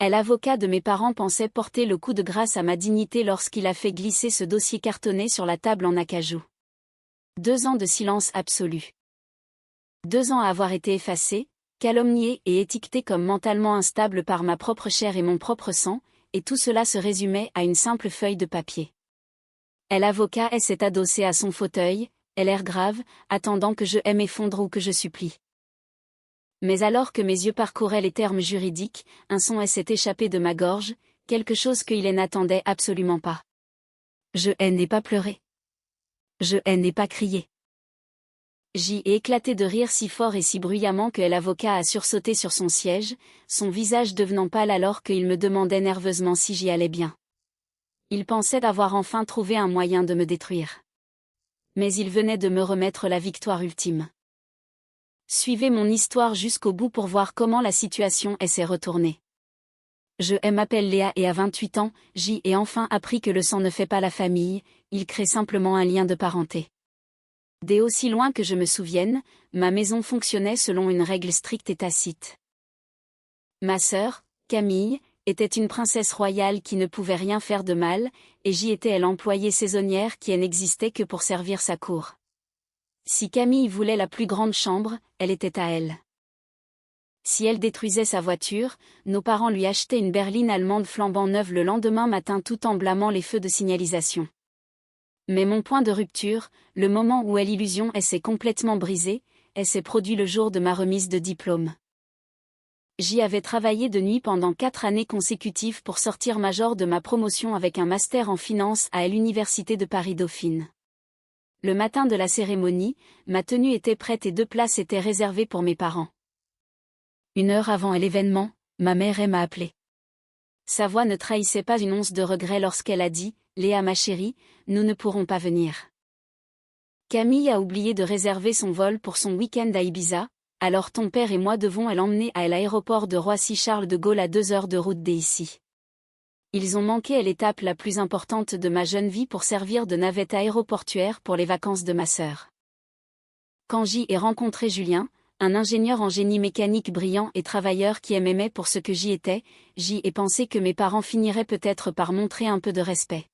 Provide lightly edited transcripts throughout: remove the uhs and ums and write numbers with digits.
L'avocat de mes parents pensait porter le coup de grâce à ma dignité lorsqu'il a fait glisser ce dossier cartonné sur la table en acajou. 2 ans de silence absolu. 2 ans à avoir été effacé, calomnié et étiqueté comme mentalement instable par ma propre chair et mon propre sang, et tout cela se résumait à une simple feuille de papier. L'avocat s'est adossé à son fauteuil, l'air grave, attendant que je m'effondre ou que je supplie. Mais alors que mes yeux parcouraient les termes juridiques, un son s'est échappé de ma gorge, quelque chose qu'il n'attendait absolument pas. Je n'ai pas pleuré. Je n'ai pas crié. J'y ai éclaté de rire si fort et si bruyamment que l'avocat a sursauté sur son siège, son visage devenant pâle alors qu'il me demandait nerveusement si j'y allais bien. Il pensait avoir enfin trouvé un moyen de me détruire. Mais il venait de me remettre la victoire ultime. Suivez mon histoire jusqu'au bout pour voir comment la situation s'est retournée. Je m'appelle Léa et à 28 ans, j'y ai enfin appris que le sang ne fait pas la famille, il crée simplement un lien de parenté. Dès aussi loin que je me souvienne, ma maison fonctionnait selon une règle stricte et tacite. Ma sœur, Camille, était une princesse royale qui ne pouvait rien faire de mal, et j'y étais l'employée saisonnière qui n'existait que pour servir sa cour. Si Camille voulait la plus grande chambre, elle était à elle. Si elle détruisait sa voiture, nos parents lui achetaient une berline allemande flambant neuve le lendemain matin tout en blâmant les feux de signalisation. Mais mon point de rupture, le moment où l'illusion s'est complètement brisée, s'est produit le jour de ma remise de diplôme. J'y avais travaillé de nuit pendant 4 années consécutives pour sortir major de ma promotion avec un master en finance à l'Université de Paris-Dauphine. Le matin de la cérémonie, ma tenue était prête et 2 places étaient réservées pour mes parents. 1 heure avant l'événement, ma mère m'a appelé. Sa voix ne trahissait pas une once de regret lorsqu'elle a dit « Léa ma chérie, nous ne pourrons pas venir. Camille a oublié de réserver son vol pour son week-end à Ibiza, alors ton père et moi devons l'emmener à l'aéroport de Roissy-Charles de Gaulle à 2 heures de route d'ici. » Ils ont manqué l'étape la plus importante de ma jeune vie pour servir de navette aéroportuaire pour les vacances de ma sœur. Quand j'y ai rencontré Julien, un ingénieur en génie mécanique brillant et travailleur qui m'aimait pour ce que j'y étais, j'y ai pensé que mes parents finiraient peut-être par montrer un peu de respect.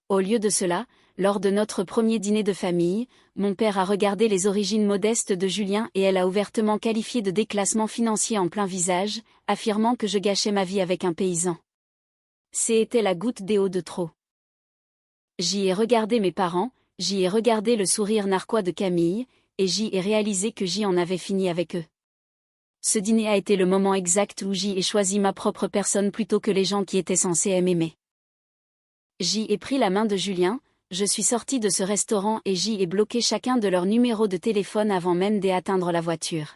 Au lieu de cela, lors de notre premier dîner de famille, mon père a regardé les origines modestes de Julien et elle a ouvertement qualifié de déclassement financier en plein visage, affirmant que je gâchais ma vie avec un paysan. C'était la goutte d'eau de trop. J'y ai regardé mes parents, j'y ai regardé le sourire narquois de Camille, et j'y ai réalisé que j'y en avais fini avec eux. Ce dîner a été le moment exact où j'y ai choisi ma propre personne plutôt que les gens qui étaient censés m'aimer. J'y ai pris la main de Julien, je suis sortie de ce restaurant et j'y ai bloqué chacun de leurs numéros de téléphone avant même d'atteindre la voiture.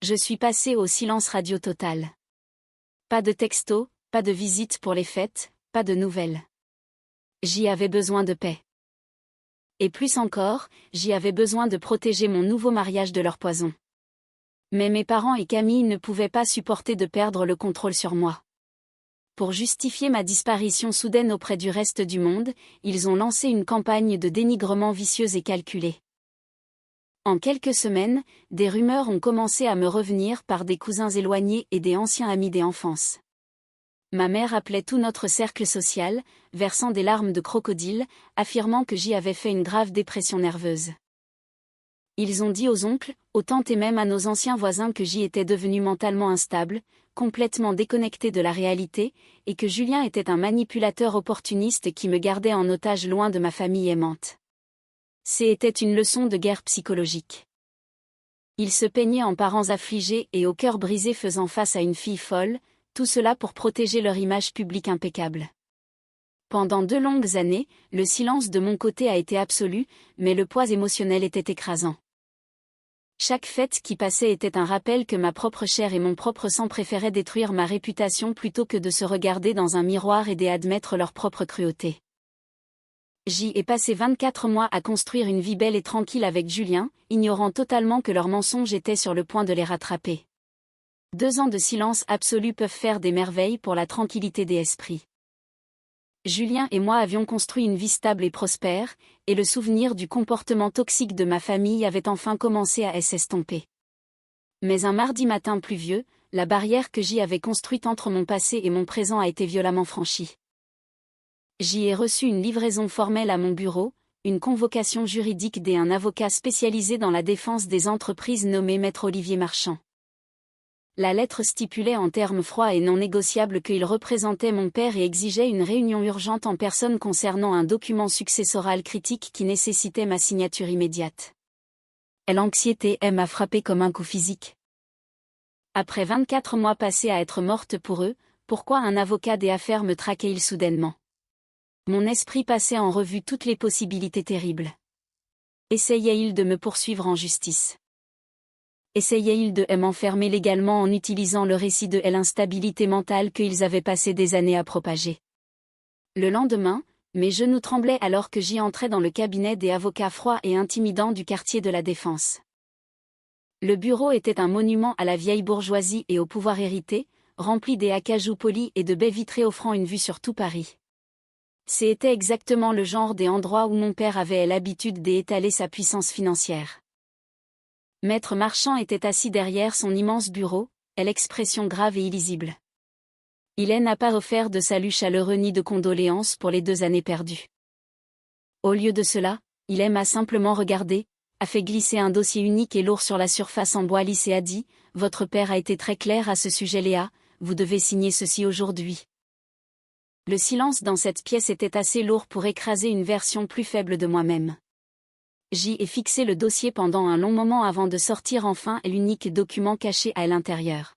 Je suis passée au silence radio total. Pas de texto, pas de visite pour les fêtes, pas de nouvelles. J'y avais besoin de paix. Et plus encore, j'y avais besoin de protéger mon nouveau mariage de leur poison. Mais mes parents et Camille ne pouvaient pas supporter de perdre le contrôle sur moi. Pour justifier ma disparition soudaine auprès du reste du monde, ils ont lancé une campagne de dénigrement vicieuse et calculée. En quelques semaines, des rumeurs ont commencé à me revenir par des cousins éloignés et des anciens amis d'enfance. Ma mère appelait tout notre cercle social, versant des larmes de crocodile, affirmant que j'y avais fait une grave dépression nerveuse. Ils ont dit aux oncles, aux tantes et même à nos anciens voisins que j'y étais devenu mentalement instable, complètement déconnecté de la réalité, et que Julien était un manipulateur opportuniste qui me gardait en otage loin de ma famille aimante. C'était une leçon de guerre psychologique. Ils se peignaient en parents affligés et au cœur brisé faisant face à une fille folle, tout cela pour protéger leur image publique impeccable. Pendant 2 longues années, le silence de mon côté a été absolu, mais le poids émotionnel était écrasant. Chaque fête qui passait était un rappel que ma propre chair et mon propre sang préféraient détruire ma réputation plutôt que de se regarder dans un miroir et d'admettre leur propre cruauté. J'y ai passé 24 mois à construire une vie belle et tranquille avec Julien, ignorant totalement que leurs mensonges étaient sur le point de les rattraper. 2 ans de silence absolu peuvent faire des merveilles pour la tranquillité des esprits. Julien et moi avions construit une vie stable et prospère, et le souvenir du comportement toxique de ma famille avait enfin commencé à s'estomper. Mais un mardi matin pluvieux, la barrière que j'y avais construite entre mon passé et mon présent a été violemment franchie. J'y ai reçu une livraison formelle à mon bureau, une convocation juridique d'un avocat spécialisé dans la défense des entreprises nommé Maître Olivier Marchand. La lettre stipulait en termes froids et non négociables qu'il représentait mon père et exigeait une réunion urgente en personne concernant un document successoral critique qui nécessitait ma signature immédiate. L'anxiété m'a frappé comme un coup physique. Après 24 mois passés à être morte pour eux, pourquoi un avocat des affaires me traquait-il soudainement? Mon esprit passait en revue toutes les possibilités terribles. Essayait-il de me poursuivre en justice? Essayait-il de m'enfermer légalement en utilisant le récit de l'instabilité mentale qu'ils avaient passé des années à propager? Le lendemain, mes genoux tremblaient alors que j'y entrais dans le cabinet des avocats froids et intimidants du quartier de la Défense. Le bureau était un monument à la vieille bourgeoisie et au pouvoir hérité, rempli des acajou polis et de baies vitrées offrant une vue sur tout Paris. C'était exactement le genre des endroits où mon père avait l'habitude d'étaler sa puissance financière. Maître Marchand était assis derrière son immense bureau, l'expression grave et illisible. Il n'a pas offert de salut chaleureux ni de condoléances pour les 2 années perdues. Au lieu de cela, il m'a simplement regardé, a fait glisser un dossier unique et lourd sur la surface en bois lisse et a dit « Votre père a été très clair à ce sujet Léa, vous devez signer ceci aujourd'hui. » Le silence dans cette pièce était assez lourd pour écraser une version plus faible de moi-même. J'y ai fixé le dossier pendant un long moment avant de sortir enfin l'unique document caché à l'intérieur.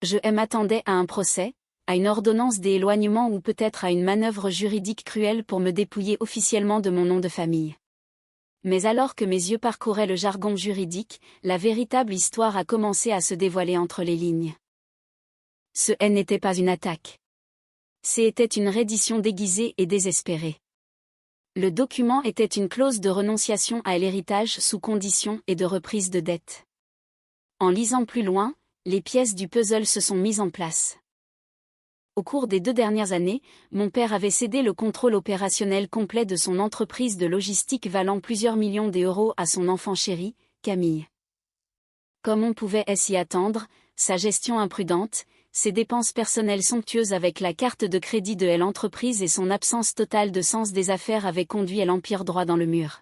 Je m'attendais à un procès, à une ordonnance d'éloignement ou peut-être à une manœuvre juridique cruelle pour me dépouiller officiellement de mon nom de famille. Mais alors que mes yeux parcouraient le jargon juridique, la véritable histoire a commencé à se dévoiler entre les lignes. Ce n'était pas une attaque. C'était une reddition déguisée et désespérée. Le document était une clause de renonciation à l'héritage sous condition et de reprise de dette. En lisant plus loin, les pièces du puzzle se sont mises en place. Au cours des 2 dernières années, mon père avait cédé le contrôle opérationnel complet de son entreprise de logistique valant plusieurs millions d'euros à son enfant chéri, Camille. Comme on pouvait s'y attendre, sa gestion imprudente, ses dépenses personnelles somptueuses avec la carte de crédit de l'entreprise et son absence totale de sens des affaires avaient conduit l'empire droit dans le mur.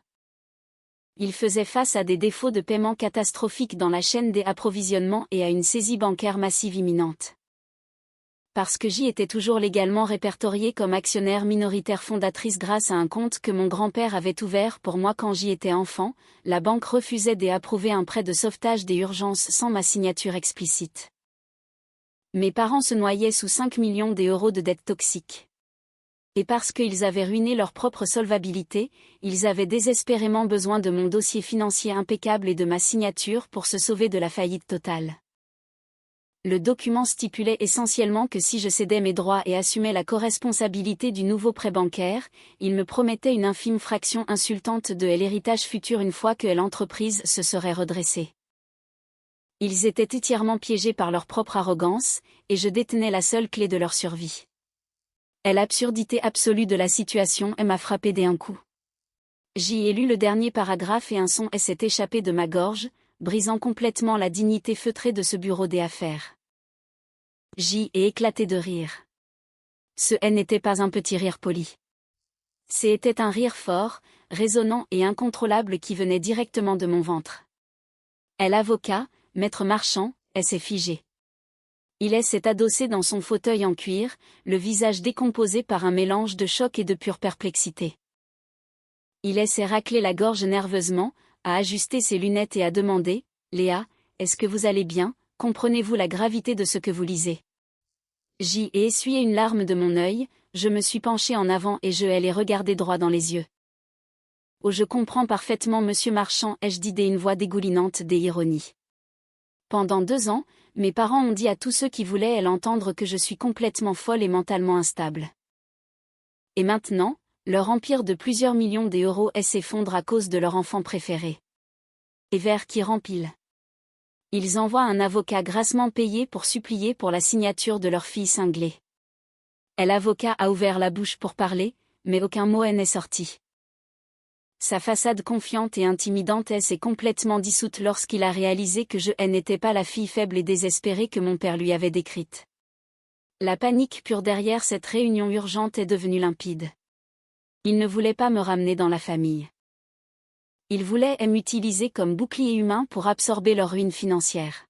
Il faisait face à des défauts de paiement catastrophiques dans la chaîne des approvisionnements et à une saisie bancaire massive imminente. Parce que j'y étais toujours légalement répertoriée comme actionnaire minoritaire fondatrice grâce à un compte que mon grand-père avait ouvert pour moi quand j'y étais enfant, la banque refusait d'approuver un prêt de sauvetage des urgences sans ma signature explicite. Mes parents se noyaient sous 5 millions d'euros de dettes toxiques. Et parce qu'ils avaient ruiné leur propre solvabilité, ils avaient désespérément besoin de mon dossier financier impeccable et de ma signature pour se sauver de la faillite totale. Le document stipulait essentiellement que si je cédais mes droits et assumais la corresponsabilité du nouveau prêt bancaire, il me promettait une infime fraction insultante de l'héritage futur une fois que l'entreprise se serait redressée. Ils étaient entièrement piégés par leur propre arrogance, et je détenais la seule clé de leur survie. L'absurdité absolue de la situation m'a frappé d'un coup. J'y ai lu le dernier paragraphe et un son s'est échappé de ma gorge, brisant complètement la dignité feutrée de ce bureau des affaires. J'y ai éclaté de rire. Ce n'était pas un petit rire poli. C'était un rire fort, résonnant et incontrôlable qui venait directement de mon ventre. L'avocat, Maître Marchand, s'est figé. Il s'est adossé dans son fauteuil en cuir, le visage décomposé par un mélange de choc et de pure perplexité. Il s'est raclé la gorge nerveusement, a ajusté ses lunettes et a demandé « Léa, est-ce que vous allez bien, comprenez-vous la gravité de ce que vous lisez ?» J'y ai essuyé une larme de mon œil, je me suis penché en avant et je l'ai regardé droit dans les yeux. « Oh, je comprends parfaitement Monsieur Marchand, ai-je dit d'une voix dégoulinante d'ironie. Pendant 2 ans, mes parents ont dit à tous ceux qui voulaient l'entendre que je suis complètement folle et mentalement instable. Et maintenant, leur empire de plusieurs millions d'euros s'effondre à cause de leur enfant préféré. Et vers qui rempile. Ils envoient un avocat grassement payé pour supplier pour la signature de leur fille cinglée. L'avocat a ouvert la bouche pour parler, mais aucun mot n'est sorti. Sa façade confiante et intimidante s'est complètement dissoute lorsqu'il a réalisé que je n'étais pas la fille faible et désespérée que mon père lui avait décrite. La panique pure derrière cette réunion urgente est devenue limpide. Il ne voulait pas me ramener dans la famille. Il voulait m'utiliser comme bouclier humain pour absorber leur ruine financière.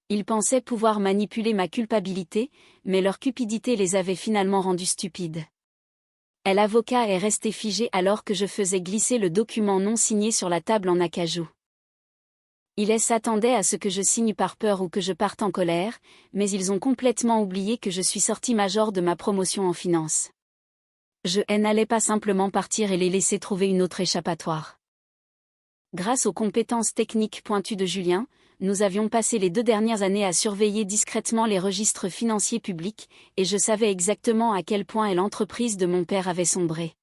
Ils pensaient pouvoir manipuler ma culpabilité, mais leur cupidité les avait finalement rendus stupides. L'avocat est resté figé alors que je faisais glisser le document non signé sur la table en acajou. Ils s'attendaient à ce que je signe par peur ou que je parte en colère, mais ils ont complètement oublié que je suis sorti major de ma promotion en finance. Je n'allais pas simplement partir et les laisser trouver une autre échappatoire. Grâce aux compétences techniques pointues de Julien, nous avions passé les 2 dernières années à surveiller discrètement les registres financiers publics, et je savais exactement à quel point l'entreprise de mon père avait sombré.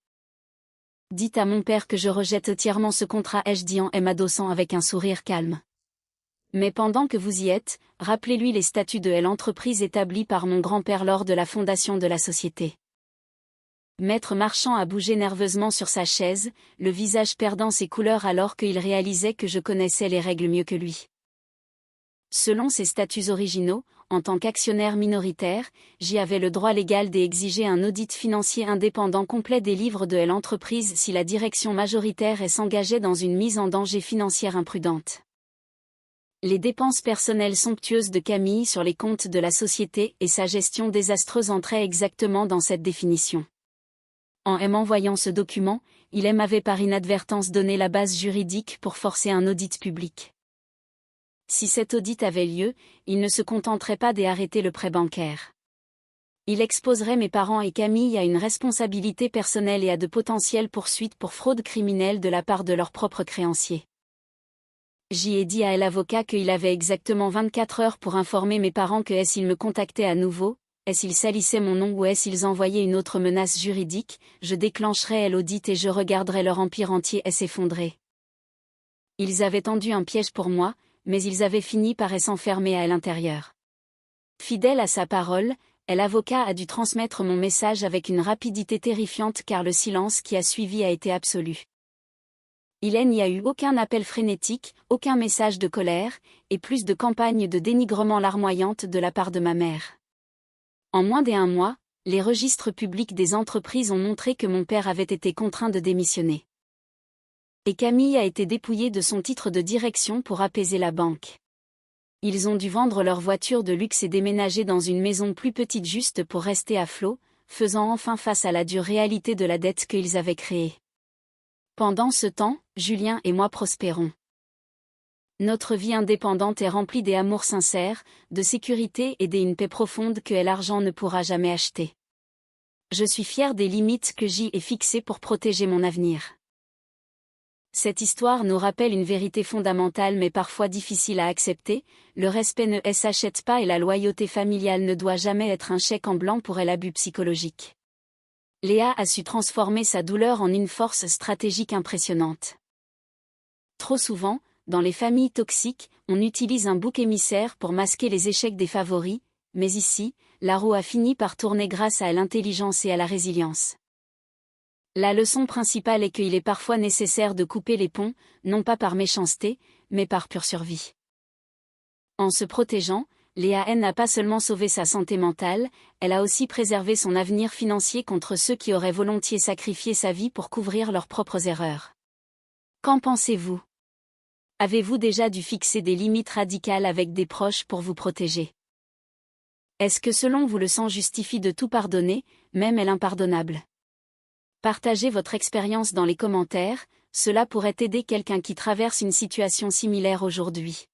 Dites à mon père que je rejette entièrement ce contrat, ai-je dit en m'adossant avec un sourire calme. Mais pendant que vous y êtes, rappelez-lui les statuts de l'entreprise établis par mon grand-père lors de la fondation de la société. Maître Marchand a bougé nerveusement sur sa chaise, le visage perdant ses couleurs alors qu'il réalisait que je connaissais les règles mieux que lui. Selon ses statuts originaux, en tant qu'actionnaire minoritaire, j'y avais le droit légal d'exiger un audit financier indépendant complet des livres de l'entreprise si la direction majoritaire s'engageait dans une mise en danger financière imprudente. Les dépenses personnelles somptueuses de Camille sur les comptes de la société et sa gestion désastreuse entraient exactement dans cette définition. En m'envoyant ce document, il m'avait par inadvertance donné la base juridique pour forcer un audit public. Si cet audit avait lieu, il ne se contenterait pas d'arrêter le prêt bancaire. Il exposerait mes parents et Camille à une responsabilité personnelle et à de potentielles poursuites pour fraude criminelle de la part de leurs propres créanciers. J'y ai dit à l'avocat qu'il avait exactement 24 heures pour informer mes parents que s'ils me contactaient à nouveau, s'ils salissaient mon nom ou s'ils envoyaient une autre menace juridique, je déclencherais l'audit et je regarderais leur empire entier s'effondrer. Ils avaient tendu un piège pour moi, mais ils avaient fini par s'enfermer à l'intérieur. Fidèle à sa parole, l'avocat a dû transmettre mon message avec une rapidité terrifiante car le silence qui a suivi a été absolu. Il n'y a eu aucun appel frénétique, aucun message de colère, et plus de campagnes de dénigrement larmoyantes de la part de ma mère. En moins d'1 mois, les registres publics des entreprises ont montré que mon père avait été contraint de démissionner. Et Camille a été dépouillée de son titre de direction pour apaiser la banque. Ils ont dû vendre leur voiture de luxe et déménager dans une maison plus petite juste pour rester à flot, faisant enfin face à la dure réalité de la dette qu'ils avaient créée. Pendant ce temps, Julien et moi prospérons. Notre vie indépendante est remplie d'amour sincère, de sécurité et d'une paix profonde que l'argent ne pourra jamais acheter. Je suis fière des limites que j'y ai fixées pour protéger mon avenir. Cette histoire nous rappelle une vérité fondamentale mais parfois difficile à accepter, le respect ne s'achète pas et la loyauté familiale ne doit jamais être un chèque en blanc pour l'abus psychologique. Léa a su transformer sa douleur en une force stratégique impressionnante. Trop souvent, dans les familles toxiques, on utilise un bouc émissaire pour masquer les échecs des favoris, mais ici, la roue a fini par tourner grâce à l'intelligence et à la résilience. La leçon principale est qu'il est parfois nécessaire de couper les ponts, non pas par méchanceté, mais par pure survie. En se protégeant, Léa n'a pas seulement sauvé sa santé mentale, elle a aussi préservé son avenir financier contre ceux qui auraient volontiers sacrifié sa vie pour couvrir leurs propres erreurs. Qu'en pensez-vous ? Avez-vous déjà dû fixer des limites radicales avec des proches pour vous protéger ? Est-ce que selon vous le sang justifie de tout pardonner, même l'impardonnable ? Partagez votre expérience dans les commentaires, cela pourrait aider quelqu'un qui traverse une situation similaire aujourd'hui.